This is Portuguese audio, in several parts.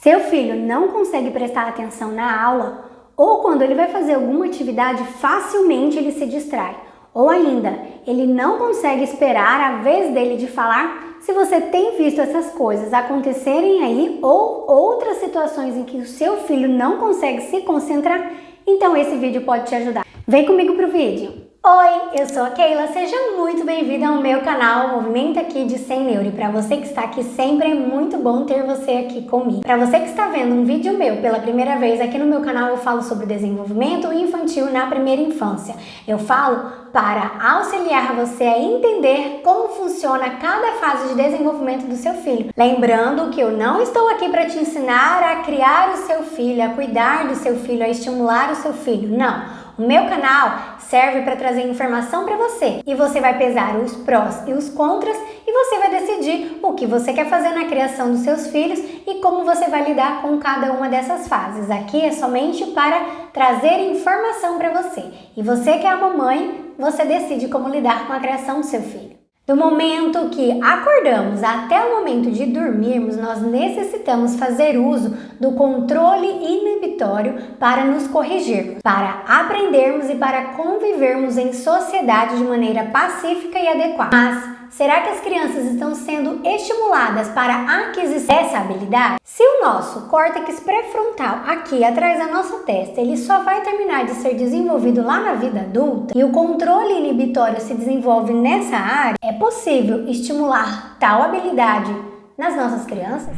Seu filho não consegue prestar atenção na aula ou quando ele vai fazer alguma atividade, facilmente ele se distrai. Ou ainda, ele não consegue esperar a vez dele de falar. Se você tem visto essas coisas acontecerem aí ou outras situações em que o seu filho não consegue se concentrar, então esse vídeo pode te ajudar. Vem comigo pro vídeo. Oi, eu sou a Keila, seja muito bem-vinda ao meu canal Movimenta Kids Sem Neuro. E para você que está aqui sempre, é muito bom ter você aqui comigo. Para você que está vendo um vídeo meu pela primeira vez aqui no meu canal, eu falo sobre desenvolvimento infantil na primeira infância. Eu falo para auxiliar você a entender como funciona cada fase de desenvolvimento do seu filho. Lembrando que eu não estou aqui para te ensinar a criar o seu filho, a cuidar do seu filho, a estimular o seu filho. Não. O meu canal serve para trazer informação para você e você vai pesar os prós e os contras e você vai decidir o que você quer fazer na criação dos seus filhos e como você vai lidar com cada uma dessas fases. Aqui é somente para trazer informação para você. E você que é a mamãe, você decide como lidar com a criação do seu filho. Do momento que acordamos até o momento de dormirmos, nós necessitamos fazer uso do controle inibitório para nos corrigirmos, para aprendermos e para convivermos em sociedade de maneira pacífica e adequada. Mas será que as crianças estão sendo estimuladas para a aquisição dessa habilidade? Se o nosso córtex pré-frontal, aqui atrás da nossa testa, ele só vai terminar de ser desenvolvido lá na vida adulta e o controle inibitório se desenvolve nessa área, é possível estimular tal habilidade nas nossas crianças?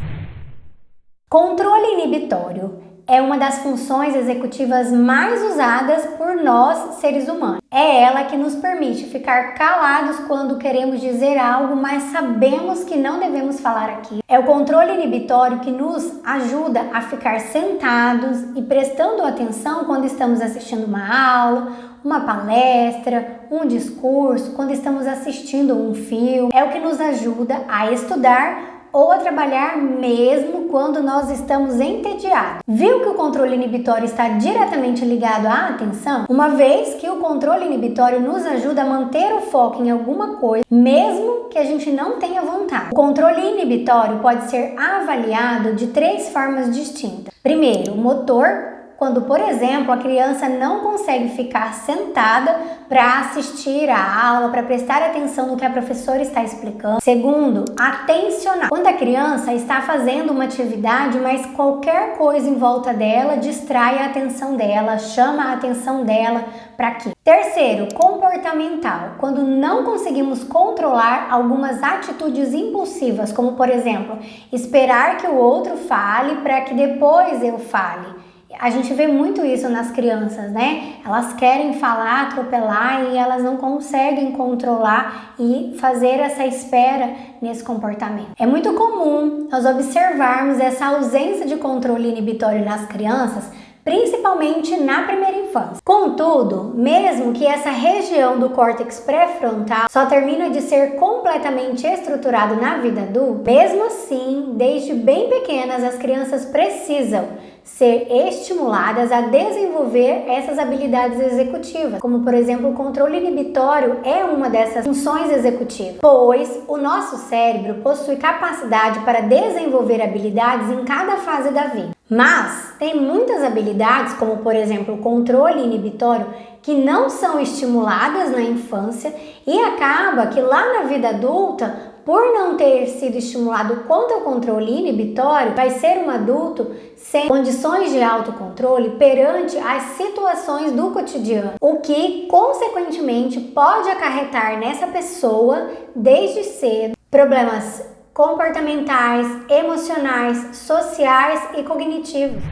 Controle inibitório é uma das funções executivas mais usadas por nós, seres humanos. É ela que nos permite ficar calados quando queremos dizer algo, mas sabemos que não devemos falar aqui. É o controle inibitório que nos ajuda a ficar sentados e prestando atenção quando estamos assistindo uma aula, uma palestra, um discurso, quando estamos assistindo um filme. É o que nos ajuda a estudar ou a trabalhar mesmo quando nós estamos entediados. Viu que o controle inibitório está diretamente ligado à atenção? Uma vez que o controle inibitório nos ajuda a manter o foco em alguma coisa, mesmo que a gente não tenha vontade. O controle inibitório pode ser avaliado de 3 formas distintas. Primeiro, o motor. Quando, por exemplo, a criança não consegue ficar sentada para assistir a aula, para prestar atenção no que a professora está explicando. Segundo, atencional. Quando a criança está fazendo uma atividade, mas qualquer coisa em volta dela distrai a atenção dela, chama a atenção dela para aqui. Terceiro, comportamental. Quando não conseguimos controlar algumas atitudes impulsivas, como, por exemplo, esperar que o outro fale para que depois eu fale. A gente vê muito isso nas crianças, né? Elas querem falar, atropelar e elas não conseguem controlar e fazer essa espera nesse comportamento. É muito comum nós observarmos essa ausência de controle inibitório nas crianças, principalmente na primeira infância. Contudo, mesmo que essa região do córtex pré-frontal só termina de ser completamente estruturado na vida adulta, mesmo assim, desde bem pequenas, as crianças precisam ser estimuladas a desenvolver essas habilidades executivas, como por exemplo o controle inibitório é uma dessas funções executivas, pois o nosso cérebro possui capacidade para desenvolver habilidades em cada fase da vida. Mas tem muitas habilidades, como por exemplo o controle inibitório, que não são estimuladas na infância e acaba que lá na vida adulta, por não ter sido estimulado quanto ao controle inibitório, vai ser um adulto sem condições de autocontrole perante as situações do cotidiano, o que consequentemente pode acarretar nessa pessoa desde cedo problemas comportamentais, emocionais, sociais e cognitivos.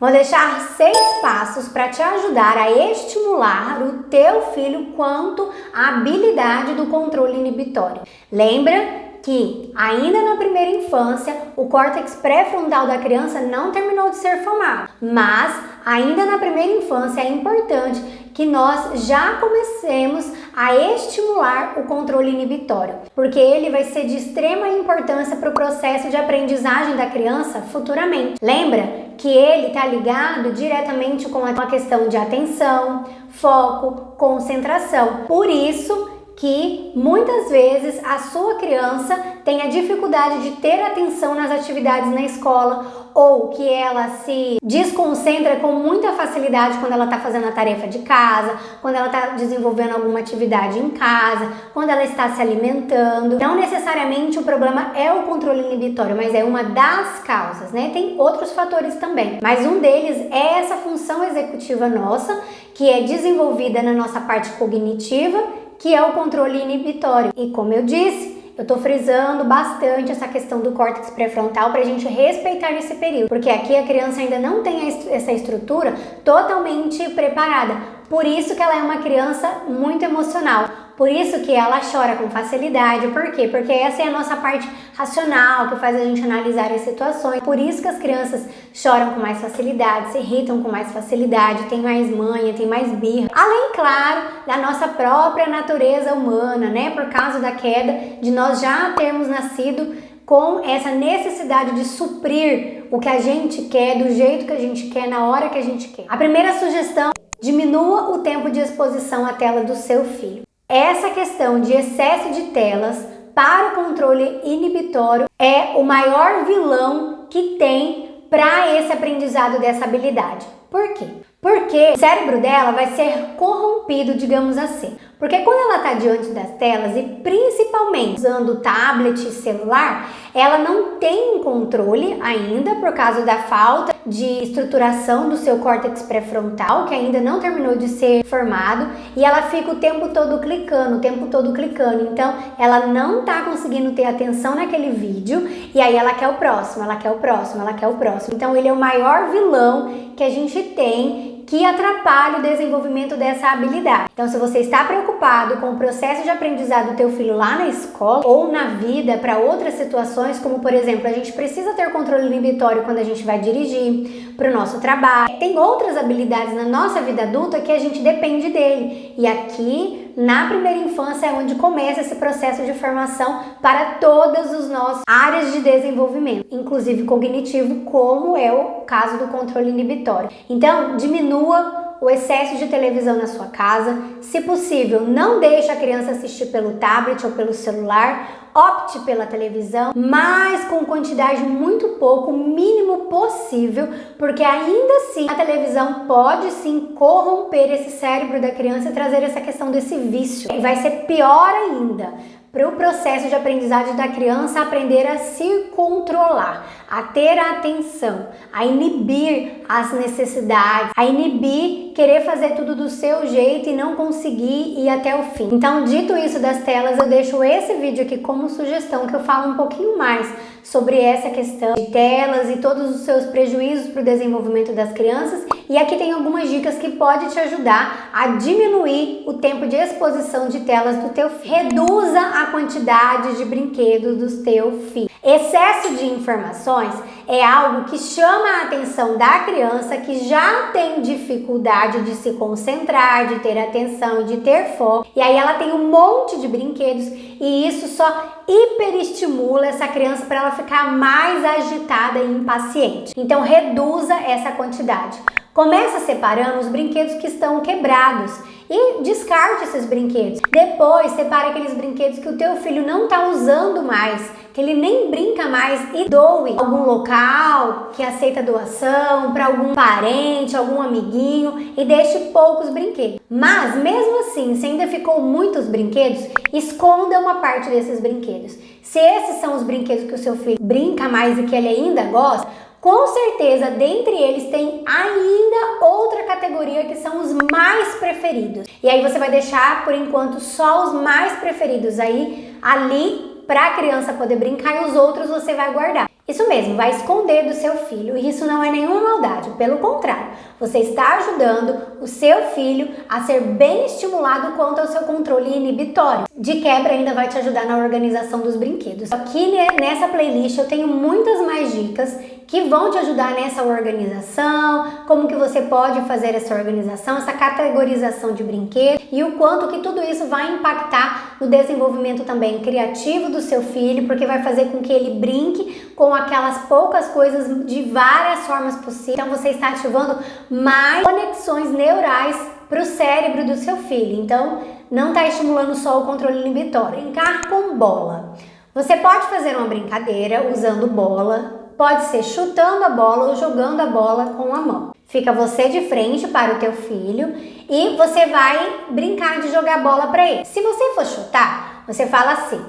Vou deixar 6 passos para te ajudar a estimular o teu filho quanto à habilidade do controle inibitório. Lembra que ainda na primeira infância o córtex pré-frontal da criança não terminou de ser formado, mas ainda na primeira infância é importante que nós já comecemos a estimular o controle inibitório, porque ele vai ser de extrema importância para o processo de aprendizagem da criança futuramente. Lembra que ele está ligado diretamente com a questão de atenção, foco, concentração. Por isso que muitas vezes a sua criança tenha dificuldade de ter atenção nas atividades na escola, ou que ela se desconcentra com muita facilidade quando ela está fazendo a tarefa de casa, quando ela está desenvolvendo alguma atividade em casa, quando ela está se alimentando. Não necessariamente o problema é o controle inibitório, mas é uma das causas, né? Tem outros fatores também, mas um deles é essa função executiva nossa, que é desenvolvida na nossa parte cognitiva, que é o controle inibitório. E como eu disse, eu tô frisando bastante essa questão do córtex pré-frontal pra gente respeitar esse período, porque aqui a criança ainda não tem essa estrutura totalmente preparada. Por isso que ela é uma criança muito emocional. Por isso que ela chora com facilidade. Por quê? Porque essa é a nossa parte racional, que faz a gente analisar as situações. Por isso que as crianças choram com mais facilidade, se irritam com mais facilidade, tem mais manha, tem mais birra. Além, claro, da nossa própria natureza humana, né? Por causa da queda, de nós já termos nascido com essa necessidade de suprir o que a gente quer, do jeito que a gente quer, na hora que a gente quer. A primeira sugestão: diminua o tempo de exposição à tela do seu filho. Essa questão de excesso de telas para o controle inibitório é o maior vilão que tem para esse aprendizado dessa habilidade. Por quê? Porque o cérebro dela vai ser corrompido, digamos assim. Porque quando ela está diante das telas e principalmente usando tablet e celular, ela não tem um controle ainda por causa da falta de estruturação do seu córtex pré-frontal, que ainda não terminou de ser formado, e ela fica o tempo todo clicando, o tempo todo clicando. Então, ela não está conseguindo ter atenção naquele vídeo, e aí ela quer o próximo, ela quer o próximo, ela quer o próximo. Então, ele é o maior vilão que a gente tem, que atrapalha o desenvolvimento dessa habilidade. Então, se você está preocupado com o processo de aprendizado do teu filho lá na escola ou na vida para outras situações, como por exemplo, a gente precisa ter controle inibitório quando a gente vai dirigir, para o nosso trabalho. Tem outras habilidades na nossa vida adulta que a gente depende dele. E aqui, na primeira infância, é onde começa esse processo de formação para todas as nossas áreas de desenvolvimento, inclusive cognitivo, como é o caso do controle inibitório. Então, diminua o excesso de televisão na sua casa. Se possível, não deixe a criança assistir pelo tablet ou pelo celular. Opte pela televisão, mas com quantidade muito pouco, o mínimo possível, porque ainda assim a televisão pode sim corromper esse cérebro da criança e trazer essa questão desse vício. E vai ser pior ainda para o processo de aprendizagem da criança aprender a se controlar, a ter a atenção, a inibir as necessidades, a inibir querer fazer tudo do seu jeito e não conseguir ir até o fim. Então, dito isso das telas, eu deixo esse vídeo aqui como sugestão, que eu falo um pouquinho mais sobre essa questão de telas e todos os seus prejuízos para o desenvolvimento das crianças. E aqui tem algumas dicas que podem te ajudar a diminuir o tempo de exposição de telas do teu filho. Reduza a quantidade de brinquedos do teu filho. Excesso de informações é algo que chama a atenção da criança, que já tem dificuldade de se concentrar, de ter atenção, de ter foco. E aí ela tem um monte de brinquedos e isso só hiperestimula essa criança para ela ficar mais agitada e impaciente. Então reduza essa quantidade. Começa separando os brinquedos que estão quebrados e descarte esses brinquedos. Depois, separa aqueles brinquedos que o teu filho não está usando mais, que ele nem brinca mais, e doe algum local que aceita doação, para algum parente, algum amiguinho, e deixe poucos brinquedos. Mas, mesmo assim, se ainda ficou muitos brinquedos, esconda uma parte desses brinquedos. Se esses são os brinquedos que o seu filho brinca mais e que ele ainda gosta, com certeza, dentre eles tem ainda outra categoria que são os mais preferidos. E aí você vai deixar, por enquanto, só os mais preferidos ali, ali, para a criança poder brincar, e os outros você vai guardar. Isso mesmo, vai esconder do seu filho, e isso não é nenhuma maldade, pelo contrário, você está ajudando o seu filho a ser bem estimulado quanto ao seu controle inibitório. De quebra, ainda vai te ajudar na organização dos brinquedos. Aqui nessa playlist eu tenho muitas mais dicas que vão te ajudar nessa organização, como que você pode fazer essa organização, essa categorização de brinquedos e o quanto que tudo isso vai impactar no desenvolvimento também criativo do seu filho, porque vai fazer com que ele brinque com aquelas poucas coisas de várias formas possíveis. Então você está ativando mais conexões neurais para o cérebro do seu filho. Então, não está estimulando só o controle inibitório. Brincar com bola. Você pode fazer uma brincadeira usando bola, pode ser chutando a bola ou jogando a bola com a mão. Fica você de frente para o teu filho e você vai brincar de jogar bola para ele. Se você for chutar, você fala assim: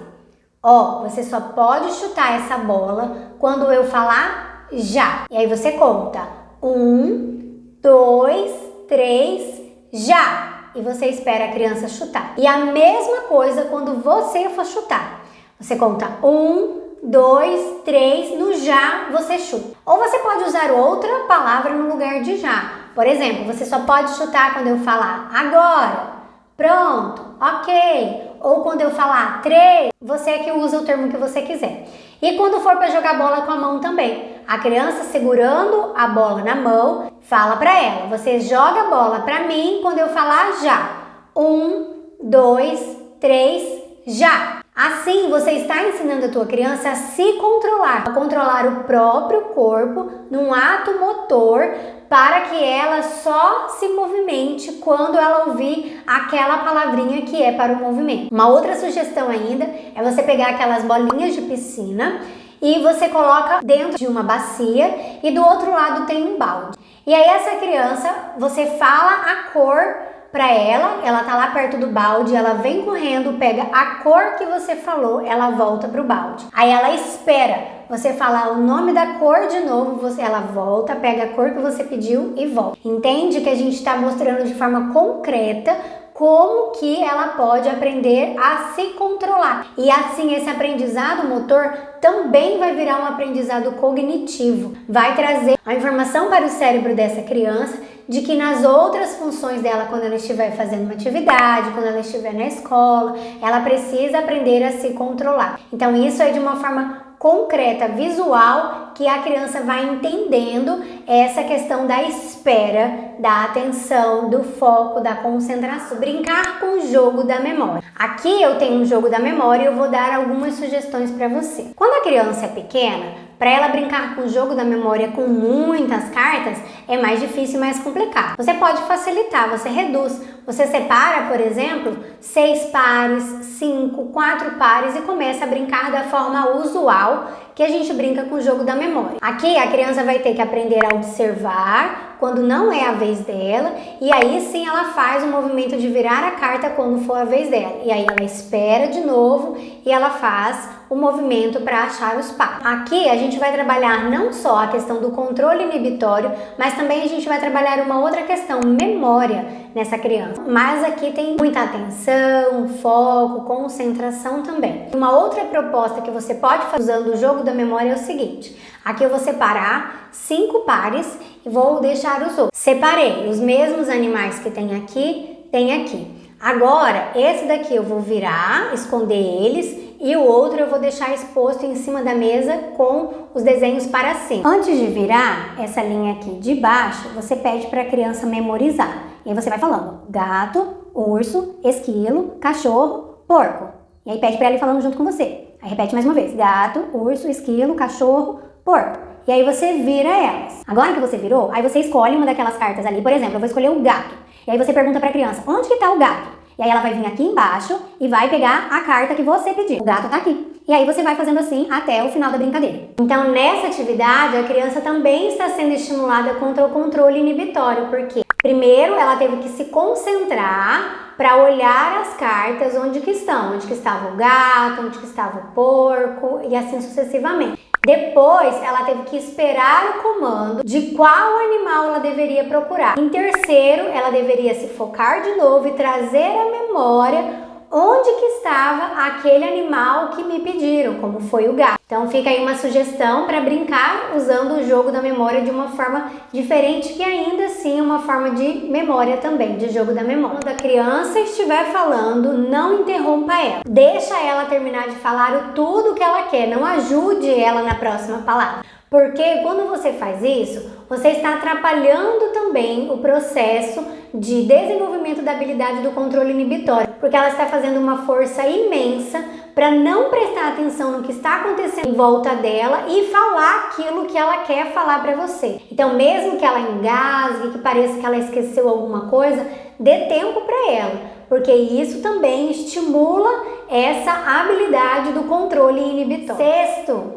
ó, você só pode chutar essa bola quando eu falar já. E aí você conta 1, 2, 3, já. E você espera a criança chutar. E a mesma coisa quando você for chutar. Você conta 1, 2, 3, no já você chuta. Ou você pode usar outra palavra no lugar de já. Por exemplo, você só pode chutar quando eu falar agora, pronto, ok. Ou quando eu falar 3, você é que usa o termo que você quiser. E quando for para jogar bola com a mão também, a criança segurando a bola na mão, fala para ela: você joga a bola para mim quando eu falar já. 1, 2, 3, já. Assim, você está ensinando a tua criança a se controlar, a controlar o próprio corpo num ato motor para que ela só se movimente quando ela ouvir aquela palavrinha que é para o movimento. Uma outra sugestão ainda é você pegar aquelas bolinhas de piscina e você coloca dentro de uma bacia e do outro lado tem um balde. E aí essa criança, você fala a cor para ela tá lá perto do balde, ela vem correndo, pega a cor que você falou, ela volta pro balde. Aí ela espera você falar o nome da cor de novo, ela volta, pega a cor que você pediu e volta. Entende que a gente está mostrando de forma concreta como que ela pode aprender a se controlar. E assim, esse aprendizado motor também vai virar um aprendizado cognitivo. Vai trazer a informação para o cérebro dessa criança de que nas outras funções dela, quando ela estiver fazendo uma atividade, quando ela estiver na escola, ela precisa aprender a se controlar. Então isso é de uma forma concreta, visual, que a criança vai entendendo essa questão da espera, da atenção, do foco, da concentração. Brincar com o jogo da memória. Aqui eu tenho um jogo da memória e eu vou dar algumas sugestões para você. Quando a criança é pequena, para ela brincar com o jogo da memória com muitas cartas, é mais difícil e mais complicado. Você pode facilitar, você reduz. Você separa, por exemplo, 6 pares, 5, 4 pares e começa a brincar da forma usual que a gente brinca com o jogo da memória. Aqui a criança vai ter que aprender a observar quando não é a vez dela e aí sim ela faz o movimento de virar a carta quando for a vez dela. E aí ela espera de novo e ela faz o movimento para achar os pares. Aqui a gente vai trabalhar não só a questão do controle inibitório, mas também a gente vai trabalhar uma outra questão, memória nessa criança. Mas aqui tem muita atenção, foco, concentração também. Uma outra proposta que você pode fazer usando o jogo da memória é o seguinte: aqui eu vou separar 5 pares e vou deixar os outros. Separei os mesmos animais que tem aqui. Agora, esse daqui eu vou virar, esconder eles, e o outro eu vou deixar exposto em cima da mesa com os desenhos para cima. Antes de virar essa linha aqui de baixo, você pede para a criança memorizar. E aí você vai falando gato, urso, esquilo, cachorro, porco. E aí pede para ela ir falando junto com você. Aí repete mais uma vez: gato, urso, esquilo, cachorro, porco. E aí você vira elas. Agora que você virou, aí você escolhe uma daquelas cartas ali. Por exemplo, eu vou escolher o gato. E aí você pergunta para a criança: onde que está o gato? E aí ela vai vir aqui embaixo e vai pegar a carta que você pediu. O gato tá aqui. E aí você vai fazendo assim até o final da brincadeira. Então nessa atividade a criança também está sendo estimulada contra o controle inibitório, porque primeiro ela teve que se concentrar para olhar as cartas onde que estava o gato, onde que estava o porco e assim sucessivamente. Depois, ela teve que esperar o comando de qual animal ela deveria procurar. Em terceiro, ela deveria se focar de novo e trazer à memória onde que estava aquele animal que me pediram, como foi o gato. Então fica aí uma sugestão para brincar usando o jogo da memória de uma forma diferente, que ainda assim é uma forma de memória também, de jogo da memória. Quando a criança estiver falando, não interrompa ela. Deixa ela terminar de falar tudo que ela quer, não ajude ela na próxima palavra. Porque quando você faz isso, você está atrapalhando também o processo de desenvolvimento da habilidade do controle inibitório, porque ela está fazendo uma força imensa para não prestar atenção no que está acontecendo em volta dela e falar aquilo que ela quer falar para você. Então, mesmo que ela engasgue, que pareça que ela esqueceu alguma coisa, dê tempo para ela, porque isso também estimula essa habilidade do controle inibitório. Sexto,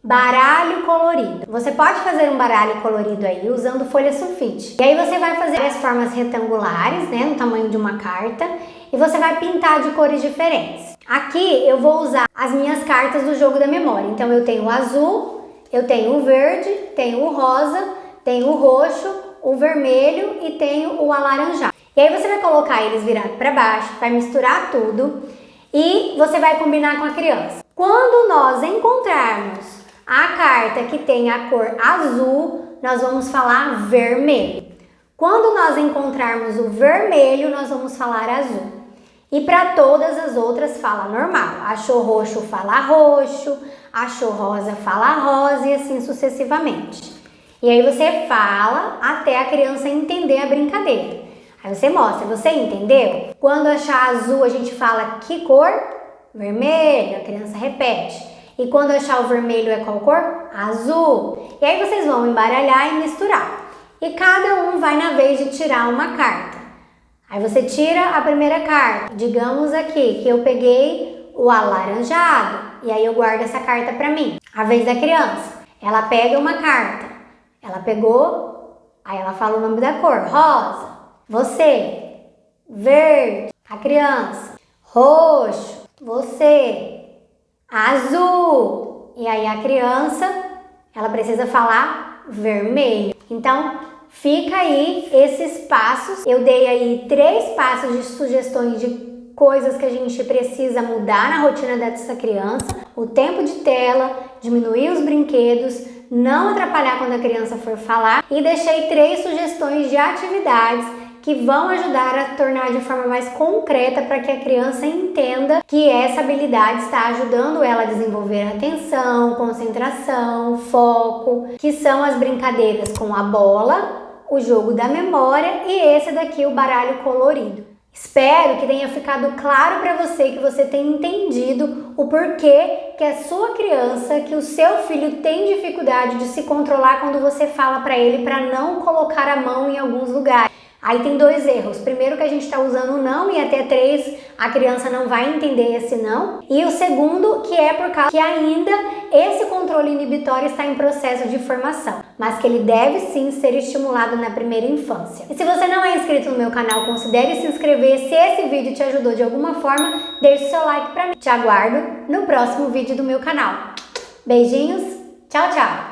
baralho colorido. Você pode fazer um baralho colorido aí usando folha sulfite. E aí você vai fazer as formas retangulares, né, no tamanho de uma carta, e você vai pintar de cores diferentes. Aqui eu vou usar as minhas cartas do jogo da memória. Então eu tenho o azul, eu tenho o verde, tenho o rosa, tenho o roxo, o vermelho e tenho o alaranjado. E aí você vai colocar eles virados para baixo, vai misturar tudo e você vai combinar com a criança. Quando nós encontrarmos a carta que tem a cor azul, nós vamos falar vermelho. Quando nós encontrarmos o vermelho, nós vamos falar azul. E para todas as outras fala normal. Achou roxo, fala roxo. Achou rosa, fala rosa e assim sucessivamente. E aí você fala até a criança entender a brincadeira. Aí você mostra, você entendeu? Quando achar azul, a gente fala que cor? Vermelho, a criança repete. E quando achar o vermelho é qual cor? Azul. E aí vocês vão embaralhar e misturar. E cada um vai na vez de tirar uma carta. Aí você tira a primeira carta. Digamos aqui que eu peguei o alaranjado. E aí eu guardo essa carta pra mim. A vez da criança. Ela pega uma carta. Ela pegou, aí ela fala o nome da cor. Rosa. Você. Verde. A criança. Roxo. Você. Azul. E aí a criança, ela precisa falar vermelho. Então, fica aí esses passos. Eu dei aí 3 passos de sugestões de coisas que a gente precisa mudar na rotina dessa criança. O tempo de tela, diminuir os brinquedos, não atrapalhar quando a criança for falar. E deixei 3 sugestões de atividades que vão ajudar a tornar de forma mais concreta para que a criança entenda que essa habilidade está ajudando ela a desenvolver atenção, concentração, foco, que são as brincadeiras com a bola, o jogo da memória e esse daqui, o baralho colorido. Espero que tenha ficado claro para você, que você tenha entendido o porquê que a sua criança, que o seu filho tem dificuldade de se controlar quando você fala para ele para não colocar a mão em alguns lugares. Aí tem 2 erros. Primeiro, que a gente está usando o não, e até 3 a criança não vai entender esse não. E o segundo, que é por causa que ainda esse controle inibitório está em processo de formação, mas que ele deve sim ser estimulado na primeira infância. E se você não é inscrito no meu canal, considere se inscrever. Se esse vídeo te ajudou de alguma forma, deixe seu like para mim. Te aguardo no próximo vídeo do meu canal. Beijinhos, tchau, tchau!